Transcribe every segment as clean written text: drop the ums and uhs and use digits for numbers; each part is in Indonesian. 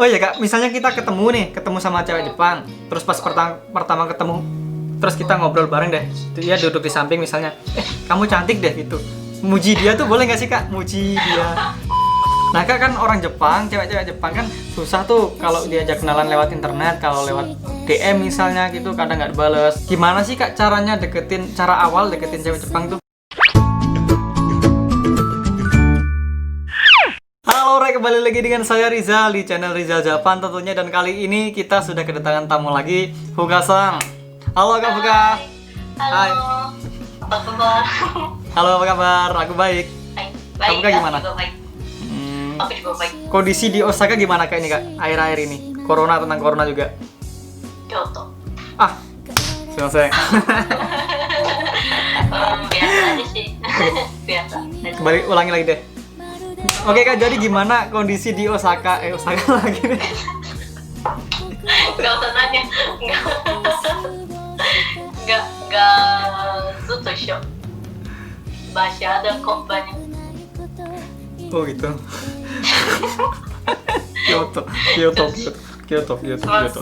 Oh iya kak, misalnya kita ketemu sama cewek Jepang, terus pas pertama ketemu, terus kita ngobrol bareng deh, dia duduk di samping misalnya, kamu cantik deh gitu, muji dia tuh boleh nggak sih kak, muji dia? Nah kak kan orang Jepang, cewek-cewek Jepang kan susah tuh kalau diajak kenalan lewat internet, kalau lewat DM misalnya gitu kadang nggak dibales. Gimana sih kak caranya cara awal deketin cewek Jepang tuh? Halo Rek, kembali lagi dengan saya Rizal di channel Rizal Japan tentunya, dan kali ini kita sudah kedatangan tamu lagi, Fuka-san. Halo Kak Fuka. Hai. Apa kabar? Halo, apa kabar? Aku baik. Baik. Kamu Kak gimana? Juga baik. Aku juga baik. Kondisi di Osaka gimana Kak ini Kak? Akhir-akhir ini. Tentang corona juga. Kyoto. Selesai. Biasa aja sih. Biasa. Kembali ulangi lagi deh. Oke Kak, jadi gimana kondisi di Osaka? Osaka lagi nih. Gak usah nanya. Gak Zuto show. Masih ada kok banyak. Oh gitu. Kyoto. Kyoto.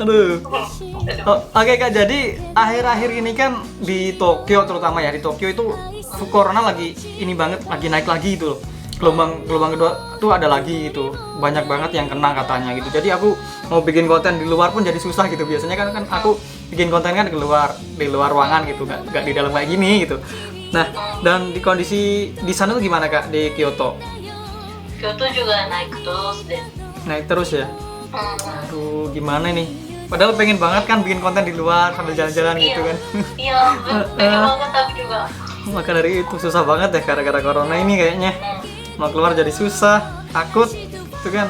Aduh. Oke Kak, jadi akhir-akhir ini kan di Tokyo terutama ya, di Tokyo itu corona lagi ini banget, lagi naik lagi gitu loh. Gelombang kedua tuh ada lagi gitu. Banyak banget yang kena katanya gitu. Jadi aku mau bikin konten di luar pun jadi susah gitu. Biasanya kan aku bikin konten kan di luar ruangan gitu, nggak di dalam kayak gini gitu. Nah, dan di kondisi di sana tuh gimana Kak di Kyoto? Kyoto juga naik terus deh. Naik terus ya? Aduh, gimana nih? Padahal pengen banget kan bikin konten di luar sambil jalan-jalan gitu kan. Iya, pengen banget tapi juga. Maka dari itu susah banget deh gara-gara corona ini kayaknya. Mau keluar jadi susah, takut gitu kan.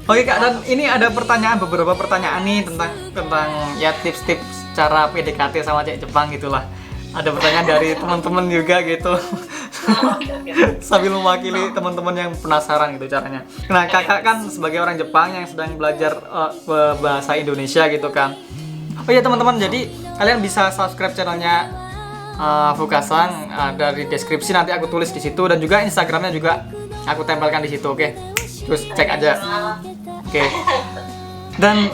Oke Kak, dan ini ada beberapa pertanyaan nih tentang ya tips-tips cara PDKT sama cewek Jepang gitulah. Ada pertanyaan dari teman-teman juga gitu. Sambil mewakili teman-teman yang penasaran gitu caranya. Nah, Kakak kan sebagai orang Jepang yang sedang belajar bahasa Indonesia gitu kan. Oh iya teman-teman, jadi kalian bisa subscribe channelnya Fuka-san, dari deskripsi nanti aku tulis di situ, dan juga Instagramnya juga aku tempelkan di situ, oke? Terus cek aja. Oke. Dan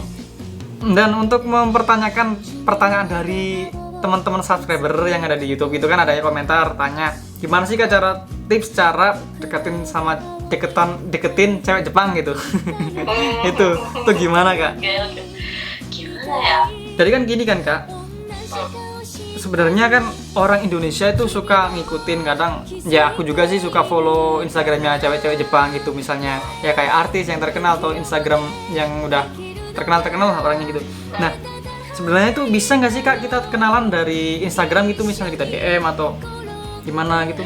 untuk mempertanyakan pertanyaan dari teman-teman subscriber yang ada di YouTube itu kan, adanya komentar tanya gimana sih Kak cara deketin cewek Jepang gitu. itu gimana Kak? Oke. Gimana ya? Jadi kan gini kan Kak, sebenarnya kan orang Indonesia itu suka ngikutin, kadang ya aku juga sih suka follow Instagramnya cewek-cewek Jepang gitu, misalnya ya kayak artis yang terkenal atau Instagram yang udah terkenal lah orangnya gitu. Nah, sebenarnya itu bisa nggak sih Kak kita kenalan dari Instagram gitu, misalnya kita DM atau gimana gitu?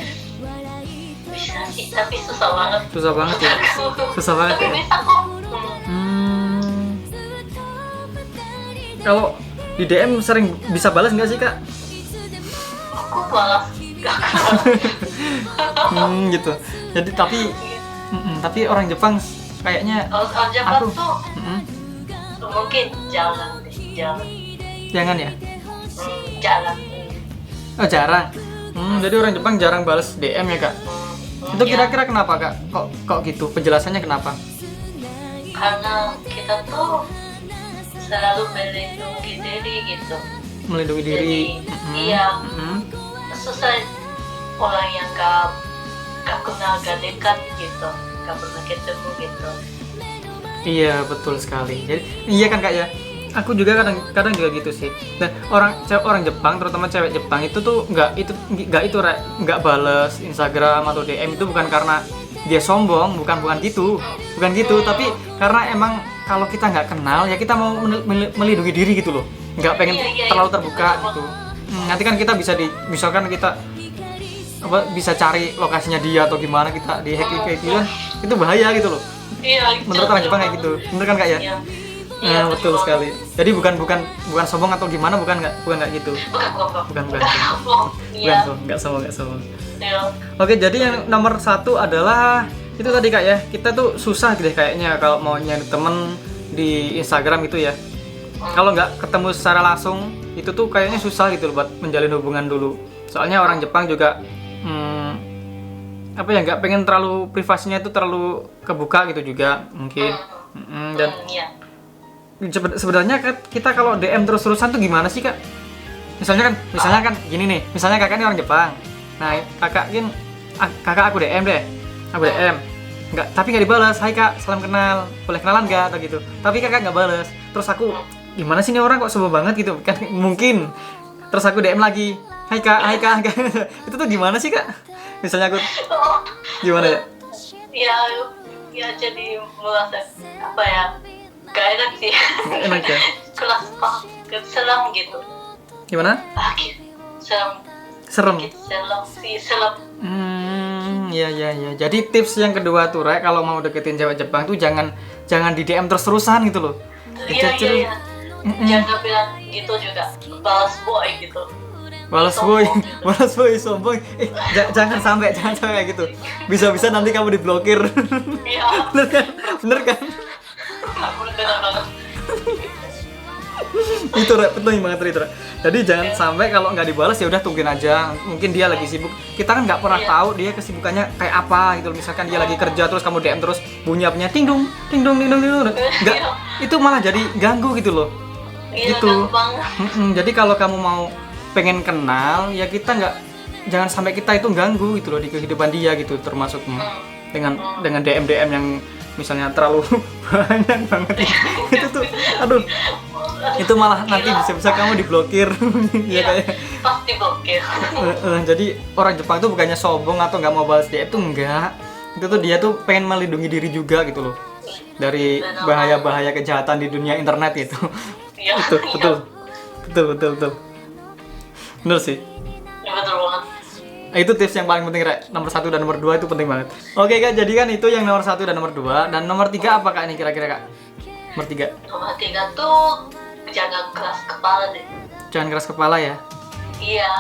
Bisa sih, tapi susah banget. Susah banget ya? Susah banget Tapi ya? bisa kok. Kalau di DM sering bisa balas nggak sih Kak? Aku balas gak. Gitu. Jadi tapi orang Jepang kayaknya Orang Jepang aku tuh mungkin jalan. jangan ya? Jalan. Oh jarang. Jadi orang Jepang jarang balas DM ya Kak? Itu kira-kira kenapa Kak? Kok gitu? Penjelasannya kenapa? Karena kita tuh selalu melindungi diri gitu. Melindungi diri. Jadi, iya. Susah orang yang gak kenal, gak dekat gitu, gak pernah ketemu gitu. Iya betul sekali. Jadi iya kan Kak ya? Aku juga kadang juga gitu sih. Nah, orang Jepang, terutama cewek Jepang itu tuh nggak bales Instagram atau DM itu bukan karena dia sombong, bukan gitu, tapi karena emang kalau kita nggak kenal ya kita mau melindungi diri gitu loh, nggak pengen terlalu terbuka gitu. Nanti kan kita misalkan kita bisa cari lokasinya dia atau gimana, kita di hack kayak gitu kan, itu bahaya gitu loh. Iya. Menurut orang Jepang kayak gitu, bener kan Kak ya? Iya, betul sekali. Jadi bukan sombong atau gimana, bukan nggak gitu. Bukan. Iya. Nggak sombong. Iya. Oke, jadi yang nomor 1 adalah itu tadi Kak ya. Kita tuh susah gitu kayaknya kalau mau nyari temen di Instagram itu ya. Kalau nggak ketemu secara langsung itu tuh kayaknya susah gitu loh buat menjalin hubungan dulu. Soalnya orang Jepang juga apa ya, nggak pengen terlalu privasinya itu terlalu kebuka gitu juga mungkin. Dan Iya. sebenarnya kita kalau DM terus-terusan tuh gimana sih kak? Misalnya kan gini nih, misalnya kakak ini orang Jepang, nah kakak aku DM deh, tapi nggak dibalas. Hai kak, salam kenal, boleh kenalan nggak atau gitu, tapi kakak nggak balas. Terus aku gimana sih, ini orang kok sebel banget gitu kan mungkin. Terus aku DM lagi, hai kak itu tuh gimana sih kak? Misalnya aku gimana ya? Ya jadi merasa apa ya, gak enak sih. Nggak enak ya? Kelas seram gitu. Gimana? Gitu. Serem. Gitu, seram. Iya. Jadi tips yang kedua tuh, Rek, kalau mau deketin cewek Jepang tuh jangan di DM terus-terusan gitu loh. Iya. Jangan bilang gitu juga, balas boy gitu. Balas boy sombong. Jangan sampai kayak gitu. Bisa nanti kamu diblokir. Iya. Bener kan? Bener banget. Itu Rek, penting banget itu, Rek. Jadi jangan sampai kalau nggak dibalas ya udah tungguin aja. Mungkin dia lagi sibuk. Kita kan nggak pernah tahu dia kesibukannya kayak apa gitu. Misalkan dia lagi kerja terus kamu DM terus bunyi apanya ting dong. Nggak, itu malah jadi ganggu gitu loh. Iya, Gitu. gampang. Jadi kalau kamu mau pengen kenal ya jangan sampai kita itu ganggu gitu loh di kehidupan dia gitu, termasuknya dengan DM yang misalnya terlalu banyak banget. Itu tuh aduh, itu malah nanti bisa kamu diblokir. Ya kayak Pasti blokir. jadi orang Jepang tuh bukannya sombong atau nggak mau balas DM, itu enggak. Itu tuh dia tuh pengen melindungi diri juga gitu loh dari bahaya kejahatan di dunia internet itu. Iya. Itu betul. Bener sih. Ya, betul banget. Itu tips yang paling penting, Rek. Nomor 1 dan nomor 2 itu penting banget. Oke kak, jadi kan itu yang nomor 1 dan nomor 2. Dan nomor 3 apa kak ini kira-kira kak? Nomor 3. Nomor 3 tuh jaga keras kepala deh. Jangan keras kepala ya. Iya.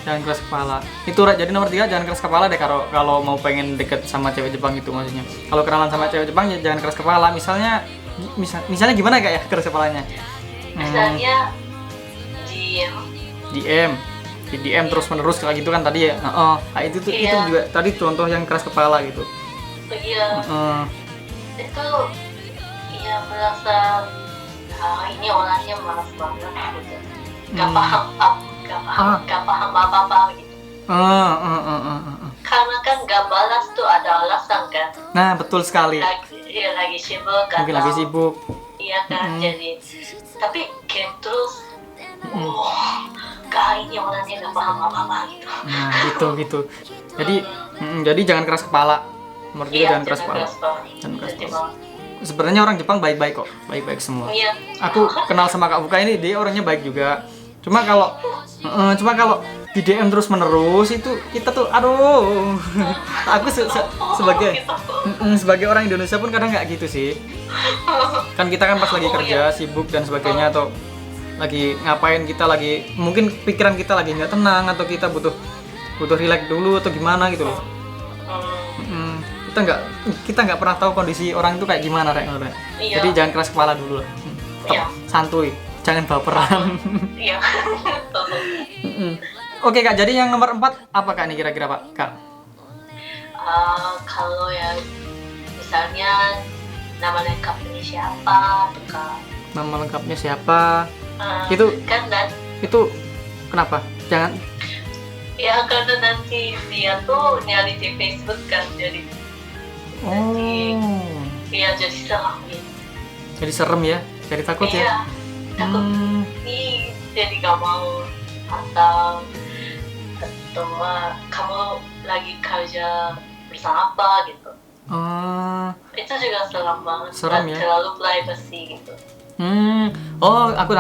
Jangan keras kepala. Itu Rek, jadi nomor 3 jangan keras kepala deh kalau mau pengen deket sama cewek Jepang itu maksudnya. Kalau kenalan sama cewek Jepang ya jangan keras kepala. Misalnya gimana kak ya keras kepalanya? Misalnya di DM terus menerus kayak gitu kan tadi ya. Itu juga tadi contoh yang keras kepala gitu. Iya. Itu ya merasa ini orangnya malas banget gitu. Gak paham apa-apa gitu. Karena kan gak balas tuh ada alasan kan. Nah, betul sekali. Lagi sibuk kan. Mungkin lagi sibuk. Iya kan, jadi tapi kirim terus. Ini orangnya gak paham apa-apa gitu. Nah, gitu. Jadi jangan keras kepala. Nomor 3 jangan keras kepala. Sebenarnya orang Jepang baik-baik kok, baik-baik semua. Iya. Aku kenal sama Kak Fuka ini, dia orangnya baik juga. Cuma kalau di DM terus menerus itu kita tuh aduh. Aku sebagai orang Indonesia pun kadang nggak gitu sih. Kan kita kan pas lagi kerja sibuk dan sebagainya, atau lagi ngapain, kita lagi mungkin pikiran kita lagi nggak tenang, atau kita butuh relax dulu atau gimana gitu loh. Kita nggak pernah tahu kondisi orang itu kayak gimana, Rek. Iya. Jadi jangan keras kepala dulu lah. Santuy, jangan baperan. Iya. Oke Kak, jadi yang nomor 4 apa Kak nih kira-kira Pak Kak? Kalau ya misalnya nama lengkapnya siapa, Kak. Nama lengkapnya siapa? Itu kan itu kenapa? Jangan. Ya karena nanti dia tuh nyari di Facebook kan, jadi iya jadi serem gitu. Jadi serem ya, jadi takut ya. Iya, takut. Jadi gak mau, atau kamu lagi kerja bersama apa gitu. Itu juga serem banget. Serem ya. Terlalu privacy gitu. Aku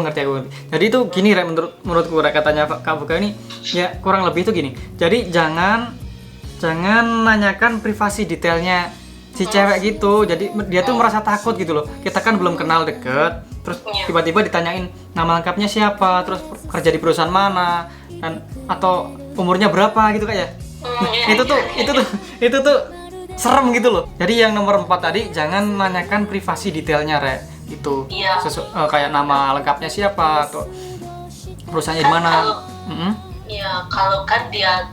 ngerti. Jadi itu gini, Rek, menurutku Rek, katanya Kak Buka ini ya kurang lebih itu gini. Jadi jangan nanyakan privasi detailnya si cewek gitu. Jadi dia tuh merasa takut gitu loh. Kita kan belum kenal deket, terus tiba-tiba ditanyain nama lengkapnya siapa, terus kerja di perusahaan mana, dan atau umurnya berapa gitu kayak. Itu tuh serem gitu loh. Jadi yang nomor 4 tadi jangan nanyakan privasi detailnya, Rek. Itu kayak nama lengkapnya siapa atau perusahaannya di mana. Ya kalau kan dia,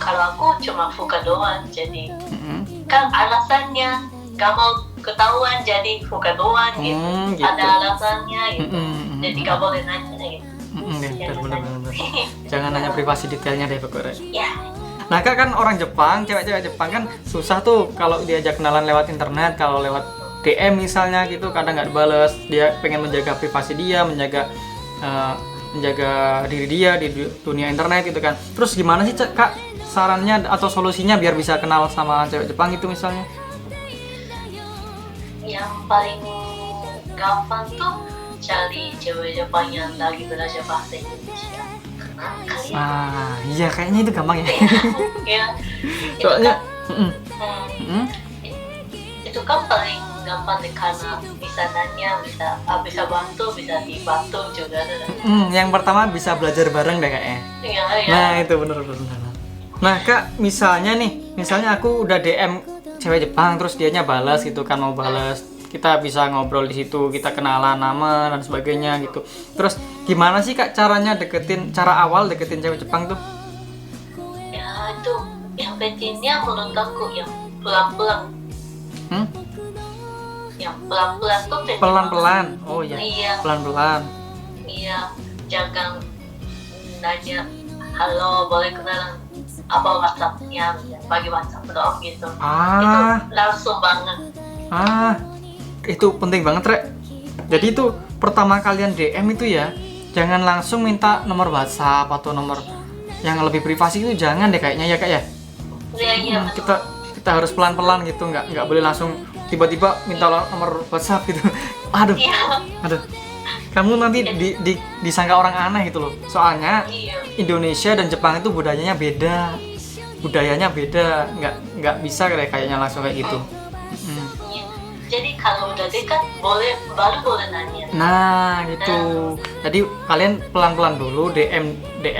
kalau aku cuma buka doang, jadi Mm-mm. kan alasannya gak mau ketahuan jadi buka doang gitu. Gitu. Ada alasannya gitu. Mm-mm. Jadi gak boleh nanya gitu. Ya, bener. Jangan nanya privasi detailnya deh pokoknya. Ya, Nah kak kan orang Jepang, cewek-cewek Jepang kan susah tuh kalau diajak kenalan lewat internet, kalau lewat DM misalnya gitu kadang nggak dibales. Dia pengen menjaga privasi dia, menjaga diri dia di dunia internet gitu kan. Terus gimana sih kak sarannya atau solusinya biar bisa kenal sama cewek Jepang gitu misalnya? yang paling gampang tuh cari cewek Jepang yang lagi belajar bahasa Indonesia. Kenal kali ya? Iya kayaknya itu gampang ya. Ya, itu Soalnya, kan, itu kan paling gampang deh karena bisa nanya, bisa bantu, bisa dibantu juga. yang pertama bisa belajar bareng deh kayaknya. Iya, ya. Nah itu bener. Nah kak misalnya aku udah DM cewek Jepang terus dianya balas gitu kan, mau balas, kita bisa ngobrol di situ, kita kenalan nama dan sebagainya gitu. Terus gimana sih kak cara awal deketin cewek Jepang tuh? Ya itu yang pentingnya menurut aku yang pelan-pelan. Yang pelan-pelan tuh penting Pelan-pelan. banget. Oh iya. Iya. Pelan-pelan. Iya, jangan nanya halo boleh kenalan apa WhatsAppnya, bagi WhatsApp doang gitu. Itu langsung banget. Itu penting banget Rek. Jadi itu pertama kalian DM itu ya jangan langsung minta nomor WhatsApp atau nomor yang lebih privasi, itu jangan deh kayaknya ya kak ya. Iya. Kita harus pelan-pelan gitu, nggak boleh langsung tiba-tiba minta nomor WhatsApp gitu. Aduh. Kamu nanti disangka orang aneh gitu loh. Soalnya Indonesia dan Jepang itu budayanya beda, nggak bisa kayaknya langsung kayak gitu. Jadi kalau udah dekat baru boleh nanya. Nah gitu. Jadi kalian pelan-pelan dulu, DM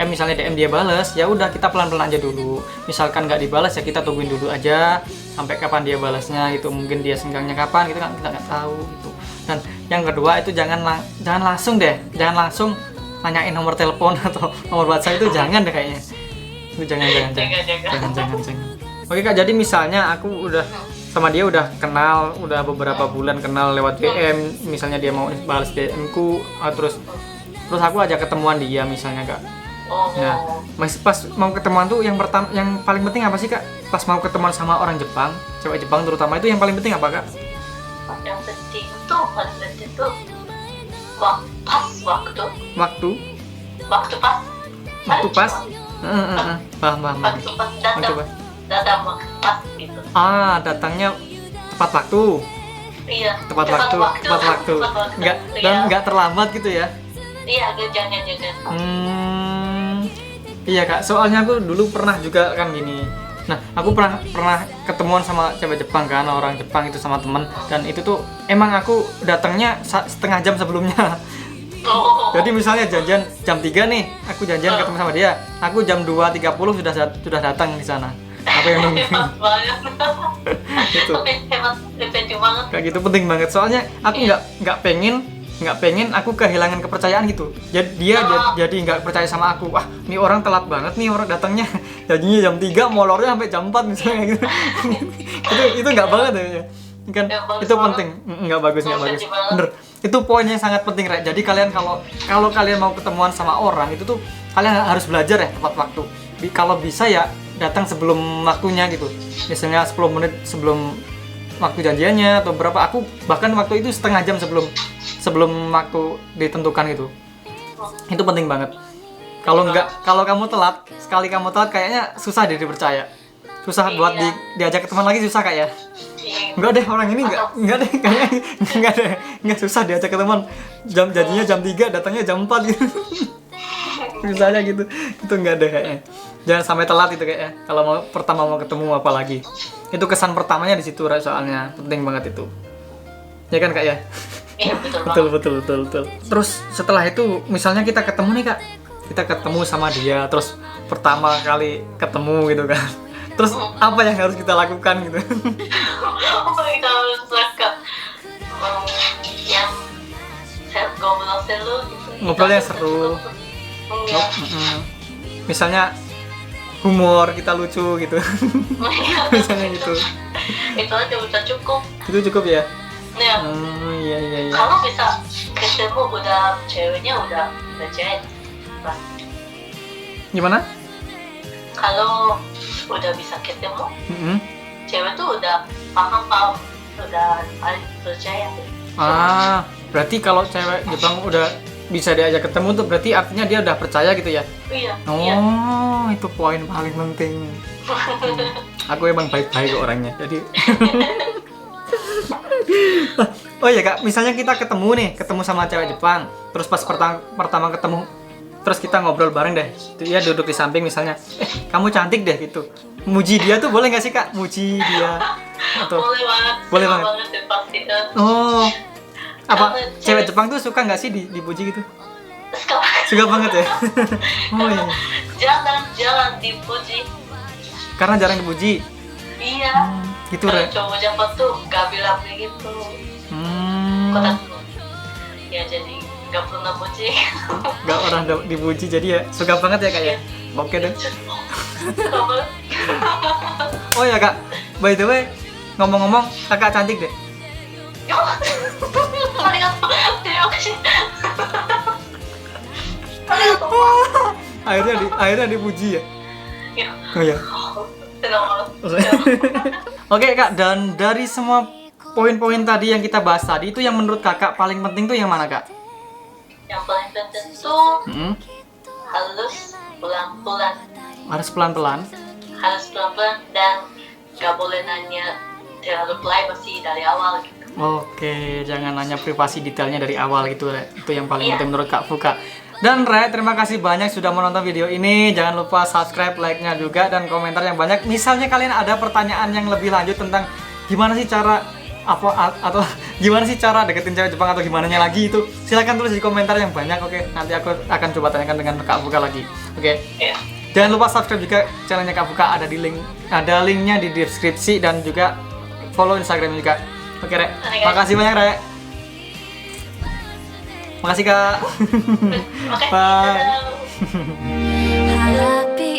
misalnya DM dia balas, ya udah kita pelan-pelan aja dulu. Misalkan nggak dibalas ya kita tungguin dulu aja sampai kapan dia balasnya gitu. Mungkin dia senggangnya kapan gitu kan kita nggak tahu gitu. Dan yang kedua itu jangan langsung nanyain nomor telepon atau nomor WhatsApp, itu jangan deh kayaknya. Itu jangan. Oke kak, jadi misalnya aku udah sama dia udah kenal, udah beberapa bulan kenal lewat DM, misalnya dia mau balas DM ku, terus aku ajak ketemuan dia misalnya kak. Nah, pas mau ketemuan tuh yang paling penting apa sih kak? Pas mau ketemuan sama orang Jepang, cewek Jepang terutama, itu yang paling penting apa kak? Yang penting tuh waktu pas. Paham. Waktu pas datang pas gitu. Datangnya tepat waktu. Iya. Tepat waktu. Nggak terlambat gitu ya? Iya, jangan. Iya kak, soalnya aku dulu pernah juga kan gini. Nah, aku pernah ketemuan sama cewek Jepang kan, orang Jepang itu sama temen, dan itu tuh emang aku datangnya setengah jam sebelumnya. Jadi misalnya janjian jam 3 nih, aku janjian ketemu sama dia, aku jam 2.30 sudah datang di sana. Apa yang nunggu? Hebat banget. Gitu. Hebat banget. Kayak gitu penting banget. Soalnya aku nggak pengen aku kehilangan kepercayaan gitu. Jadi dia jadi nggak percaya sama aku. Wah, ini orang telat banget nih, orang datangnya janjinya jam 3, molornya sampai jam 4 misalnya gitu. itu nggak banget ya. Kan itu penting. Nggak bagus. Bener. Itu poinnya sangat penting, Rek. Jadi kalian kalau kalian mau ketemuan sama orang itu tuh kalian harus belajar ya tepat waktu. Kalau bisa ya datang sebelum waktunya gitu. Misalnya 10 menit sebelum waktu janjiannya atau berapa. Aku bahkan waktu itu setengah jam sebelum waktu ditentukan itu. Itu penting banget. Kalau kamu telat, sekali kamu telat kayaknya susah deh dipercaya. Susah buat diajak ketemuan lagi, susah kayak ya. Enggak deh, orang ini enggak deh kayaknya enggak susah diajak ketemuan. Janjinya jam 3, datangnya jam 4 gitu. Misalnya gitu. Itu enggak deh kayaknya. Jangan sampai telat itu kayaknya. Kalau pertama mau ketemu apalagi. Itu kesan pertamanya di situ soalnya. Penting banget itu. Ya kan Kak ya? Iya, betul. Terus setelah itu misalnya kita ketemu nih Kak. Kita ketemu sama dia, terus pertama kali ketemu gitu kan. Terus apa yang harus kita lakukan gitu? Kita harus lakukan yang ngobrol seru gitu. Ngobrolnya seru. misalnya humor kita lucu gitu. Misalnya gitu. Itu aja udah cukup. Itu cukup ya? Nah, Oh iya iya iya. kalau bisa ketemu udah ceweknya udah cewek. Gimana? Kalau udah bisa ketemu, Mm-mm. cewek tuh udah paham, udah paling percaya. Ah, berarti kalau cewek Jepang udah bisa diajak ketemu tuh berarti artinya dia udah percaya gitu ya? Iya, Oh, iya. itu poin paling penting. Aku emang baik-baik kok orangnya. Jadi oh iya Kak, misalnya kita ketemu sama cewek Jepang, terus pas pertama ketemu, terus kita ngobrol bareng deh. Dia duduk di samping misalnya, kamu cantik deh gitu. Muji dia tuh boleh nggak sih Kak? Muji dia atau Boleh banget. Boleh suka banget. deh pasti. oh apa Kalau cewek Jepang tuh suka nggak sih dipuji gitu? Suka. Suka banget ya. Oh iya. Jangan dipuji. Karena jarang dipuji. Iya. Gitu Kalau Re. cowok Jepang tuh gak bilang begitu. Kotaku. Ya jadi gak pernah puji. Gak orang dipuji jadi ya suka banget ya Kak ya. Oke deh. Suka banget. Oh ya Kak, by the way ngomong-ngomong Kakak cantik deh. Arigatou. Terima kasih. Arigatou. akhirnya dipuji ya. Ya. Oh ya. Senang banget. Oke Kak, dan dari semua poin-poin tadi yang kita bahas tadi itu yang menurut Kakak paling penting tuh yang mana Kak? Yang paling penting tuh Hmm? harus pelan-pelan. Harus pelan-pelan. Harus pelan-pelan dan gak boleh nanya terlalu privasi dari awal gitu. Oke, jangan nanya privasi detailnya dari awal gitu Re. Itu yang paling Iya. penting menurut Kak Fuka. Dan Re, terima kasih banyak sudah menonton video ini. Jangan lupa subscribe, like-nya juga, dan komentar yang banyak. Misalnya kalian ada pertanyaan yang lebih lanjut tentang gimana sih cara atau gimana sih cara deketin cewek Jepang atau gimana lagi itu, silahkan tulis di komentar yang banyak. Oke, nanti aku akan coba tanyakan dengan Kak Fuka lagi. Oke. Iya. Jangan lupa subscribe juga channelnya Kak Fuka, ada linknya di deskripsi, dan juga follow Instagram juga. Oke Re, makasih banyak Re. Makasih Kak. Makasih. Bye. Happy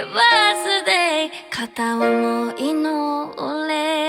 birthday 片思いの俺